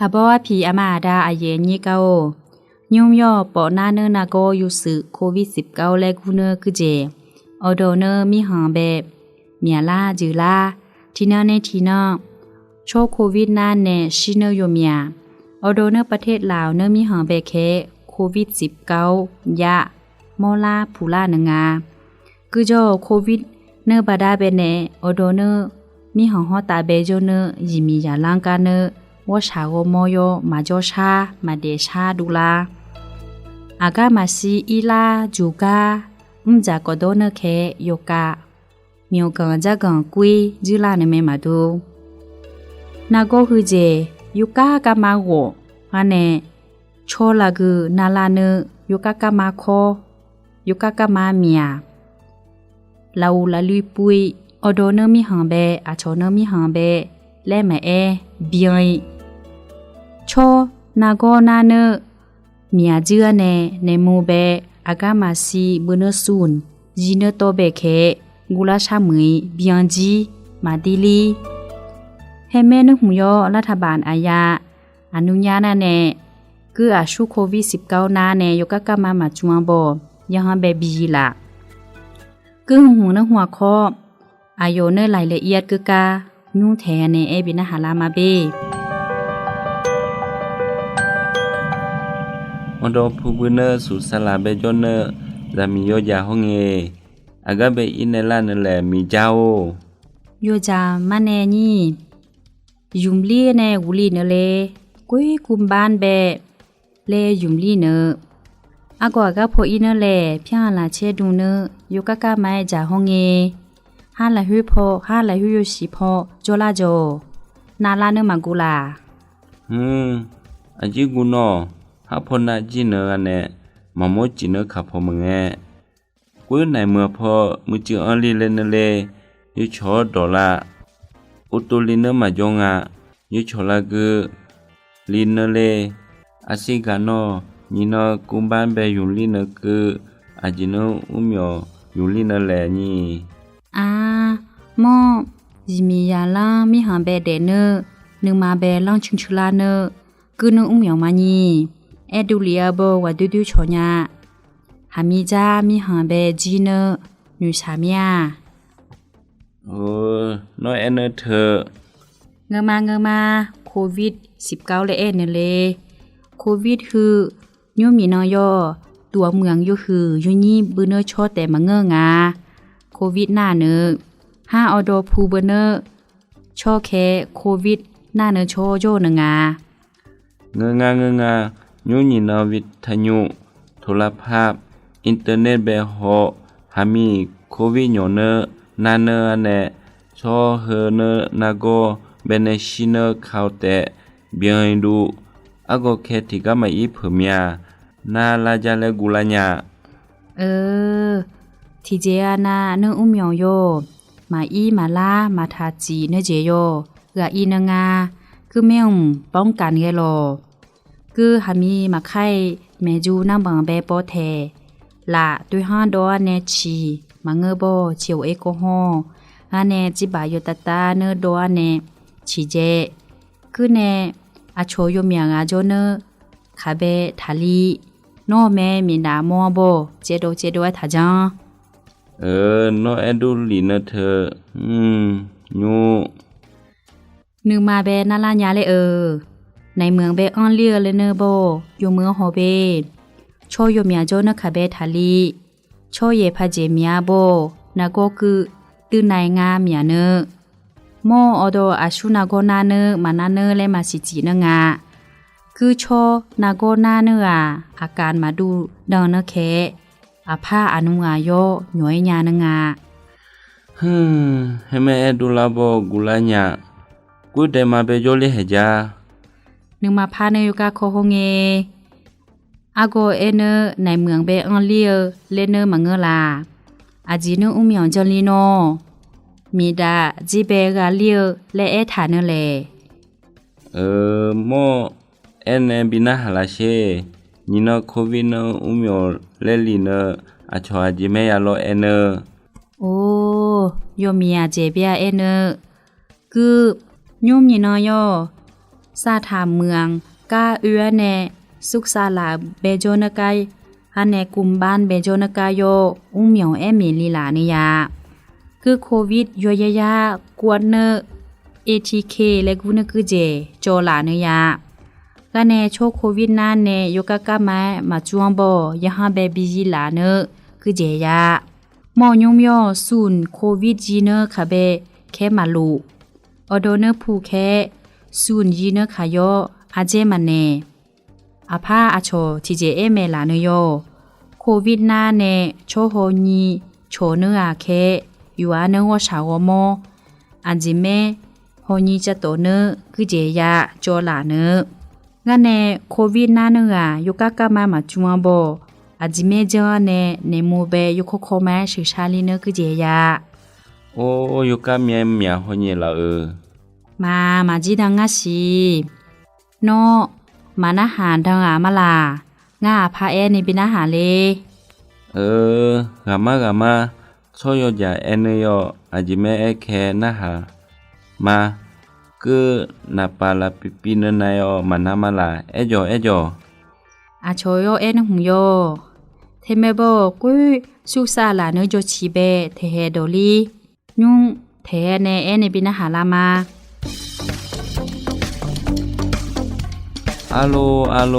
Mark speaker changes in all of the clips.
Speaker 1: หาบ่ว่าผีอามาดาอาเยนี่เก้ายุ่มย่อปอหน้าเนนาโกอยู่สึโควิด19และกูเนอคือเจออโดเนอมีหางแบบเมียล่าจือล่าทีเนอในทีเนอโชโควิดนั่นแน่ชิเนอโยเมียออโดเนอประเทศลาวเนอมีหางแบบเคโควิด19ยะมอลาผูล่านึงาคือจ่อโควิดเนอบาดาเบเนออโดเนอมีหางฮอตาเบโจเนอยิมียาลังกาเนอว่าชาโกโมโยมาโจชามาเดชาดูลาอากามาซีอีลาจูกาจาก็โดเนเคโยกามีโอกาสจะกังกุยจิลาเนเมมาดูนาโกคือเจยูกากามาโกอันเนโชลากุนาลาเนยูกากามาโคยูกากามาเมียลาอูลาลุยปุยอโดเนมีหังเบอาโชเนมีหังเบและแม่เบียงโชนาโกนาเนเมียเจือเนในมูเบอากามาซีบุนซูนจีเนโตเบเคกูลาชามือเบียงจีมาดิลีเฮเมนึกหูยอรัฐบาลอาญาอนุญานาเนคืออาชูโควิด19นาเนยกกะมาจวงบ่ยังหันเบบีละคือหูนหัวข้ออายุเนรายละเอียดคือกายุ่งแทเนบินะหาลามาเบ
Speaker 2: อดอผู้บุเนสุสลาเบจเนจามีโยยาฮงเออากาเบอินเนลาเนแลมีเจ้า
Speaker 1: โยจามาเนนี่ยุมลีเนกุลีเนเลกุยกุมบ้านเบเลยุมลีเนอากว่าก็พออินเนเลเพียงลาเชดูเนโยกะกะไมจาฮงเอฮาลาฮือพอฮาลาฮือโยชิพอโจลาโจนาลาเนมากุลา
Speaker 2: อาจิกุนอฮาพนาจิเนอเนมะโมจิเนขับพอมึงแงกุยไหนเมื่อพอมือจิอลีเลเนเลยูชอดอลาอุตุลิเนมาจงอายูชอลากุลิเนเลอาซิกานอนีนอกุมบ้านเบยุลิเนกุอาจิโนอุมยอยุลิเนแลนี่
Speaker 1: มอจิมียาลังมีหังเบเดเนนึงมาเบลังชุนชุลาเนกุนอุมยอมานี่เอดูเลียโบวาดูชอญาหามีจามีหังเบจีเนนูชามีย
Speaker 2: น้อยเนเธอ
Speaker 1: เงมาโควิด19เลยเนเลโควิดคือยูมีนอยอตัวเมืองอยู่คือยูนี่บืเนชอแต่มาเงงาโควิดหน้าเน5ออโดพูเบเนชอแคโควิดหน้าเนชอโยนงา
Speaker 2: เงายูนี่นวิทยุโทรภาพอินเทอร์เน็ตเบฮอหามีโควิดโยเนนาเนเนชอเฮเนนาโกเบเนชิเนข่าวแต่เบียงดูอากแค่ที่ก็มาอีเพิ่มยานาลาจาเลกุลาญา
Speaker 1: ทีเจอานาเนอุมยองโยมาอีมาลามาทาจีเนเจโยกะอีนงาคือแม่งป้องกันไงลอคือหามีมาไข่แม่จูนำบังเบปอแทละด้วยห้าดอเนชีมาเงอโบเชียวเอโกฮอฮาเนจิบายตาตาเนดอเนชีเจคือเนอาโชโยเมียงาโจเนคาเบทาลีโนแม่มีนามอโบเจโดทาจัง
Speaker 2: โนเอดูลีเนเธอยู
Speaker 1: นึงมาเบนาลาญาเลยในเมืองเบออนเลียเลยเนโบอยู่เมืองโฮเบโชโยเมียโจเนคาเบทาลีโชเยพาเจเมียโบนาโกคือตื้อนายงาเมียเนโมอโดอาชูนาโกนาเนมานาเนและมาสิจิเนงาคือโชนาโกนาเนอาการมาดูดอนเนเคอาผ้าอนุงาโยหน่วยญาณงา
Speaker 2: ให้แม่ดูลาโบกุลาญากูเดมาเบโยเลเฮจา
Speaker 1: นึงมาพาเนยุกาโคโฮเงอาโกเอเนในเมืองเบออนเลียเลเนมังเงลาอาจีเนอุมยองจอลีโนมีดาจีเบกาเลียและเอฐานเนเล
Speaker 2: โมเอเนบินาฮาลาเชนีนโควิดเนอุมยอเลลีเนอาชออาจิเมยาโลเอเน
Speaker 1: โอ้โยมีอาเจเบียเอเนคือยุ่มยีนอยอ ซาถามเมืองกาเอือแนสุกซาลาเบโจนกายฮันแนกุมบ้านเบโจนกายโยอุ้งเหมียวแอเมลีลาเนียคือโควิดยอยยากวดเนATK และกูนคือเจโจลาเนียกะแนโชโควิดนานเนยกะกะมาจวงบ่ยะฮาเบบิจิลาเนคือเจยาหมอยงยอศูนย์โควิดจีเนค่ะเบแค่มาลูออโดเนผู้แค่ศูนย์จีเนค่ะยออาเจมันเนอาภาอาโชทีเจเอเมลาเนโยโควิดนานเนโชโฮญีโชเนอาแค่อยู่อาเนวชาวโมอันจิเมโฮญีจะโตเนคือเจยาโจลาเนงั้นเนโควิดนานเนอยู่กะกะมาจวงบ่อาจิเมจอเนโมเบยุโคโคแมชิชาลีเนคือเจีย
Speaker 2: โอ้ยุกะเมียเมียหนี่ละ
Speaker 1: มาจีดังงะสิโนมานะหารดังมาลางาพาเอนี่บินะหาเล
Speaker 2: กะมาโชโยจาเอเนโยอาจิเมเอเคนะหามาคือนาปาลาปิปินนายอมานามาลาเอโจ
Speaker 1: อาโชโยเอนหุงโยเทเมโบกุยสุซาลาเนโจชิเบเทเฮโดลียุงเทเนเอเนบินะหาลาม
Speaker 2: อาโล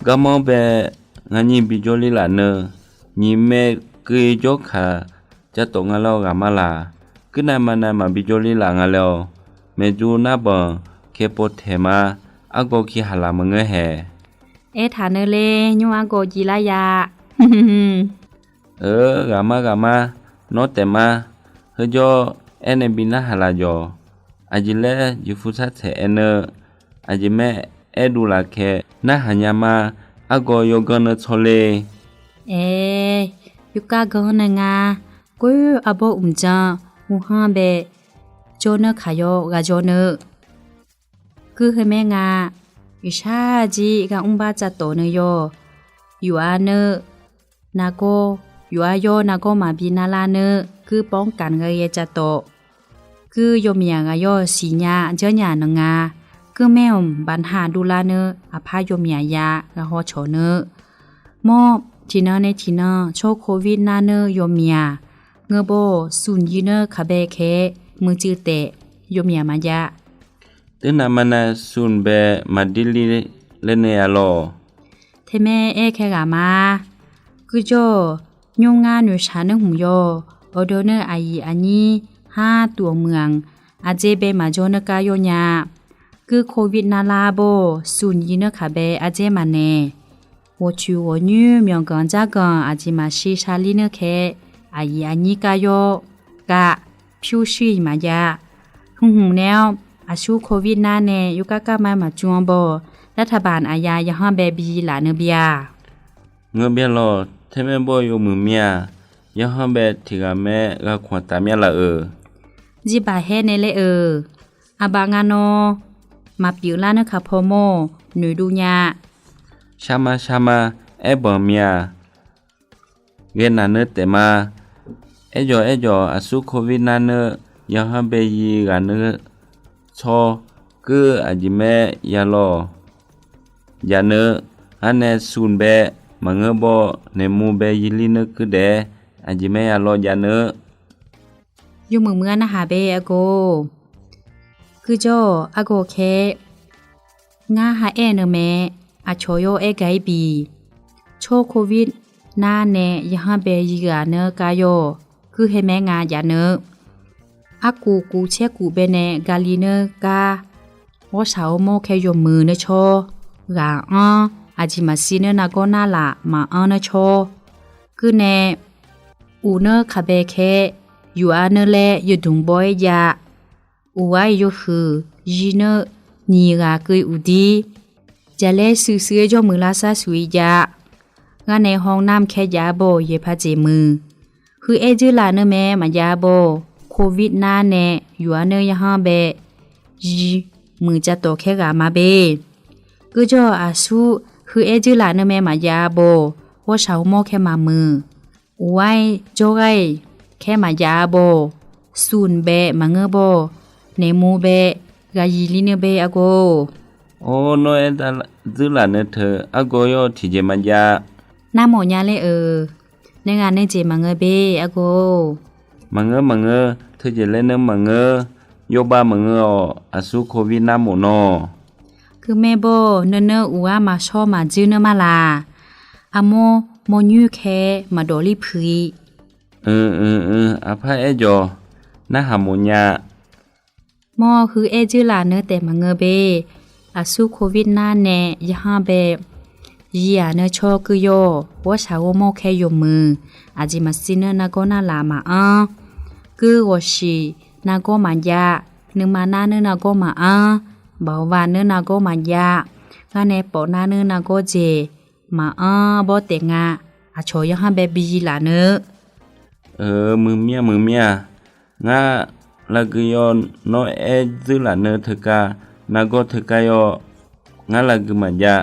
Speaker 2: กะมอเบงานีบิโจลีลาเนညီเมกึยโจขาจะตงาลอกะมาลากึนามาบิโจลีลางาเลเมจูนาบเคโปเทมาอะโกคิหาลามงเฮ
Speaker 1: ฐานเลยุงอาโกจิลาย
Speaker 2: ากะมาโนเตมาเฮโจเอเนบินะหาลาโจอาจิเลยูฟุซะเทเอเนอาจิเมเอดูลาเคนะหัญญามาอะโกโยกนโชเล
Speaker 1: ยุกะกนงากุยอะโบอุมจังมูฮันเบโจเนขายอกะโจเนคือเฮเมงายูชาจีกะอุมบาจะโตเนโยยูอาเนนาโกยูอาโยนาโกมาบินาลาเนคือป้องกันกะเยจะโตคือโยเมียกะโยสีญาเจญานงาคือแมวบันหาดูลาเนอภาโยเมียยากะฮอโชเนมอบทีนาในทีนาโชโควิดนาเนโยเมียเงโบสุนยีเนคาเบเคมือจือเตโยเมียมายะ
Speaker 2: ตึนามานาซุนเบมาดิลีเลเนยาโล
Speaker 1: เทเมเอแคกามาคือโจยงงานอยู่ชาเนหุมโยโอโดเนอายีอันนี้5ตัวเมืองอาเจเบมาโจเนกาโยญาคือโควิดนาลาโบสุนยีเนคาเบอาเจมาเน我去我女苗刚家刚阿吉嘛西沙里呢开阿姨阿尼嘎哟嘎飘水嘛呀แล้วอาชูโควิดนาเนยุกะกะมาจวงบ่รัฐบาลอายายะฮั่นเบบีลาเนเบีย
Speaker 2: เงเบียโลเทเมบ่อยู่มือเมียยะฮั่นเบทิกะแม่กะควตาเมียละ
Speaker 1: จิบาเฮเนเลอาบางาโนมาปิวลานะคะพ่อโมหนูดูญา
Speaker 2: ชามาเอบอเมียเกนาเนเตมาเอจออาสุโควิดนาเนยะฮั่นเบยีกะเนชอคืออาจิเมยาโลยาเนฮันเนซุนเบมังเบเนมูเบยิลิเนคือเดอาจิเมยาโลยาเน
Speaker 1: อยู่เมืองนะหาเบอโกคือโจอโกเคงาหาเอเนเมอาโชโยเอไกบีโชโควิดนาเนยะฮั่นเบยีกะเนกาโยคือเฮแมงายาเนอากูเชกูเบเนกาลีเนกาวอสาวโมแคโยมือเนโชกาอาจิมาซีเนนาโกนาลามาเนโชคือเนอูเนคาเบเคอยู่อาเนเลอยู่ดุงบอยยาอูไวโยคือยีเนนีกากุยอูดีจะเลซื้อจอมือลาซาสุยยางานในห้องน้ำแค่ยาโบเยพาเจมือคือเอจืลาเนแม่มายาโบโควิดนาเนอยู่อันเนยฮั่นเบยีมือจะโตแค่กามาเบก็จ่ออาสุคือเอจืลาเนแม่มายาโบว่าชาวโมแค่มามือไว้จ่อไกแค่มายาโบซูนเบมาเงโบเนมูเบ กายีลิเนเบอาโก
Speaker 2: โอ้โนเอตาซึลาเนเธออาโกโยที่เจมันยา
Speaker 1: น้าหมอญาเลในงานในเจมังเงเบอาโก
Speaker 2: มังเงเธอจะเล่นเนมังเงโยบามังเงอาสุโควิดน้าหมอนอ
Speaker 1: คือแม่โบเนอัวมาชอมาจื้อเนมาลาอะโมยูแคมาดอลิพุย
Speaker 2: อาพาเอจอนะหาโมญาม
Speaker 1: อคือเอจื้อลาเนแต่มังเงเบอาสุโควิดน้าแน่ยะฮาเบยียาเนชอคือโยว่าชาวโมแค่ยมืออาจิมาซิเนนาโกนาลามาคือว่าชีนาโกมันยานึมานาเนนาโกมาบ่าวาเนนาโกมันยากาเนปอนาเนนาโกเจมาบ่เตงาอาชอยะฮาเบบีลาเน
Speaker 2: มือเมียงาลากยอนโนเอซึลาเนเธกานาโกเธกายงาลากมันยา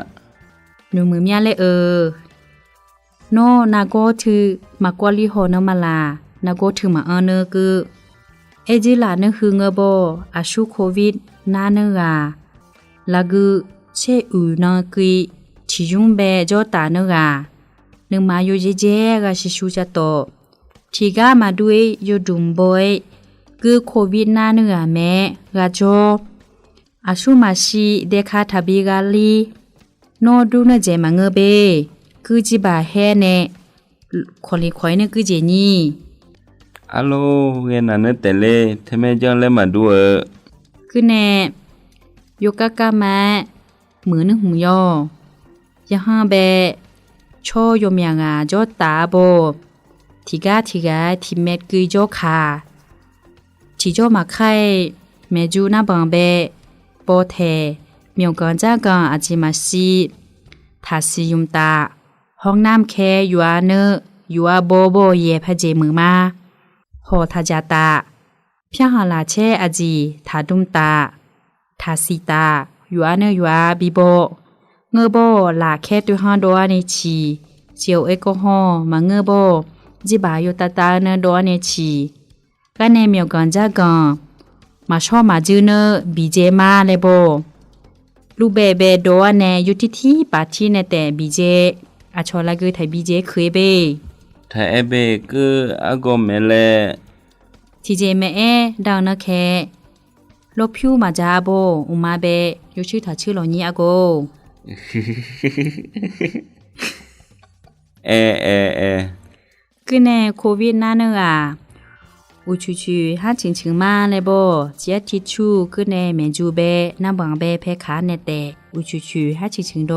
Speaker 1: นูมือเมียเลยโนนาโกถือมากวลิโหเนมาลานาโกถือมาเนคือเอจิลาเนคือเงโบอาชูโควิดนาเนกาลากุเชอูนากีที่ยุงเบจอตาเนกานึงมาอยู่เจกาชิชูจะโตที่กามาด้วยอยู่ดุมบอยคือโควิดนาเนกาแม่กาโจอาชูมาชีเดคาทาบิกาลีโนดูเนเจมังเงเบคือจิบาแฮเนคนลีคอยเนคือเจนี่
Speaker 2: อัลโหลเงินอันเนเตเลทำไมจังเล่มาดู
Speaker 1: คือแน่โยกะกะมามือนึงหูยอยะฮาเบโชโยมยางาจอตาโบทิกาทิเม็ดกุยโจคาทิโจมาไข่เมจูนาบังเบโปเทเมียวกันจ้ากันอาจิมาซีทาซิยุมตาห้องน้ำแค่ยัวเนยัวโบเยพะเจมือมาโหทาจาตาเพียงหาลาเชอาจีทาดุมตาทาซิตายัวเนยัวบิโบเงโบลาแค่ตุฮันโดอาเนชีเจียวแอลกอฮอล์มาเงโบจิบายุตาตาเนโดอาเนชีกันเนเมียวกันจ้ากันมาชอบมาจื้อเนบีเจมาเลโบลูเบเบโดอันเนยุติที่ปาที่เนแต่บีเจอาชอลาคือไทยบีเจเคยเบ
Speaker 2: ไทยเบคืออากเมเล
Speaker 1: ทีเจเมเอดาวนะแค่ลบผิวมาจาโบอุมาเบยุชื่อถ้าชื่อหลอนี้อาโกคือในโควิดนั่นเนอะอุชูฮัดชิงมาเลยโบเจียทิชูคือในเมจูเบน้ำบังเบเพคาเนแต่อุชูฮัดชิงโด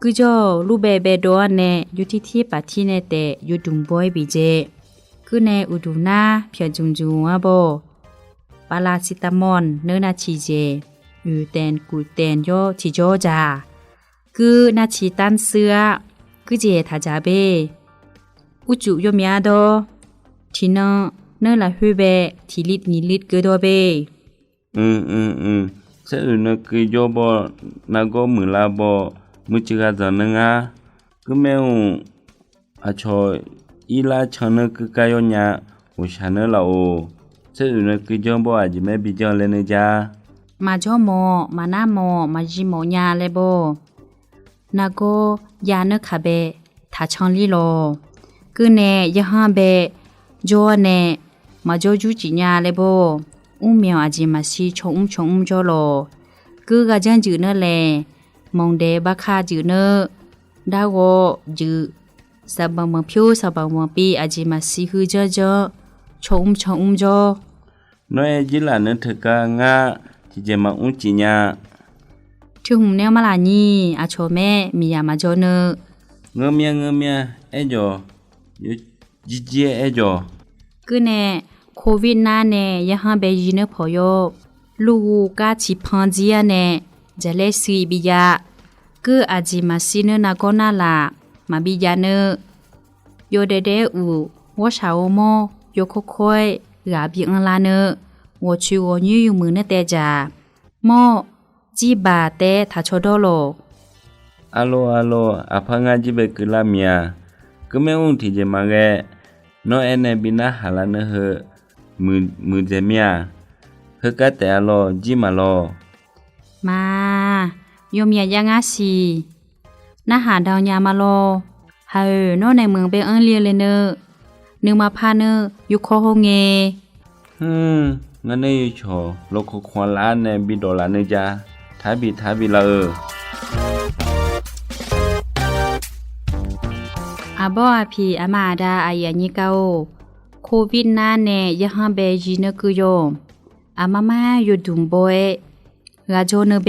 Speaker 1: คือจ่อลูเบโดอันเนยุที่ปาที่เนแต่ยุดุมบอยบีเจคือในอุดูนาเพียจุงอะโบปาราซิตามอลเนนาชีเจยูเตนกูเตนโยทิโจจาคือนาชีตันเสือคือเจทาจาเบอุจุโยมียโดทีนเนละฮือเบทีลิดนิลิดเกโดเบ
Speaker 2: เสอืนคือโยบนาโกมือลาบมุจิกาจันงาคือแมวอาชออีลาชันคือกายญาอุชานละโอเสอืนคือจอมบอาจิแม่บิจเลนจา
Speaker 1: มาจอมอมานาโมมาจิโมญาเลโบนาโกยาเนคาเบทาชันลีโลคือเนยะฮาเบโจเนมาโจจูจิญาเลโบอุ้มเมียวอาจิมาซีชงโจโลคือกะจันจือเนเลมองเดบักคาจือเนดาโกจือสะบังมะพิวสะบังมะปีอาจิมาซีฮือเจอชงโจ
Speaker 2: นอยจิลาเนเถกางาจิเจมาอุจิญา
Speaker 1: ถึงแนวมาลานี่อาโชแม่มียามาโจเน
Speaker 2: เงเมียเอจอยูจิเจเอจอ
Speaker 1: คือแน่โควิดนาแน่ยะฮันเบยีเนพอโยลูกาชิพันจียแน่จะเลซีบิยาคืออาจิมาซิเนนาโกนาลามาบิยาเนโยเดเดอูวชาวโมโยโคคอยกาบิอังลาเนวชิวยูยูมือเนเตจาโมจีบาเตทาโชโดโล
Speaker 2: อัลโหลอาพังอาจิเบกุลาเมียก็ไม่อุ้งที่จะมาแกโนเอเนบินาฮาลาเนเฮมือเจเมีย เฮกะแต่ลอจิมาลอ
Speaker 1: มาโยมอย่ายังอาสีนาหาดาวยามาโลเฮอนอกในเมืองเป็นเลียเลยเนอนึงมาพาเนออยู่โคโฮเง
Speaker 2: งั้นนี่อยู่ชอโลกควาลาเนบิดอลาเนจาท้าบิละ
Speaker 1: อาบออาพีอามาดาอายานิเกาโควิดนาเนยะฮันเบจีเนกุโยอามาอยู่ดุมโบเอราโจเนเบ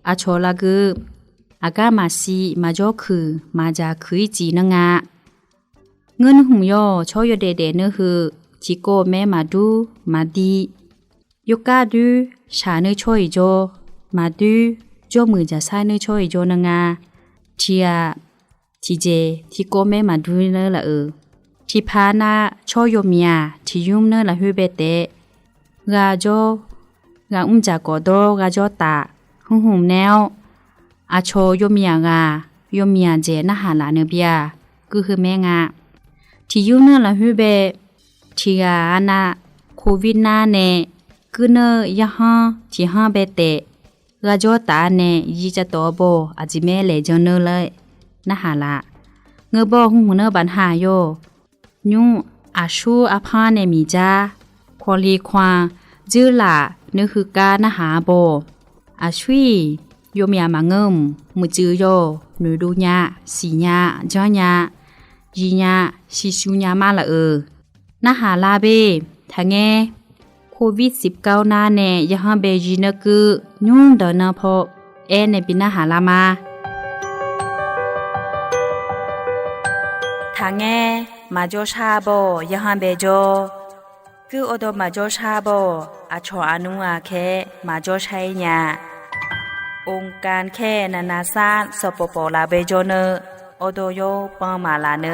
Speaker 1: อาโชลากุอากามาซีมาจอคือมาจาคุยจีนงะเงินหุงยอชอยเดเดเนฮือจิโกแม่มาดูมาดียุกาดูชาเนช่วยโจมาดูโจมือจะใช้เนช่วยโจนงะเทียทีเจที่โกแม่มาดูเนละที่พานาชอยโยเมียที่ยุ่มเนละฮือเบเตกาโจกาจากอโดกาโจตาหุ่มแนวอาโชโยเมียกาโยเมียเจนะหาลาเนเบียคือแม่งะที่ยุ่มเนละฮือเบทีกานาโควิดนาเนกุเนยะฮันที่ฮันเบเตกาโจตาเนยีจะโตโบอาจิเมเลจเนเลยนะหาละเงบอหุ่นเนบันหาโยยุ่งอาชูอาพาเนมีจาควอลีควาจื้อละเนคือกานะหาโบอาชวีโยเมียมาเงิมมือจื้อโยนูดูญาสีญาจ้อญายีญาชิชูญามาละนะหาลาเบทางแงโควิด19นาเนยะฮันเบจีนกุยุ่งเดนะพอเอเนปินะหาลามาทางแงมาโจชาโบยะฮันเบโจคืออดมาโจชาโบอาชออานุอาเคมาโจชัยญาองค์การแค่นานาซานสปปลาเบโจเนอโอโดโยปอมาลาเน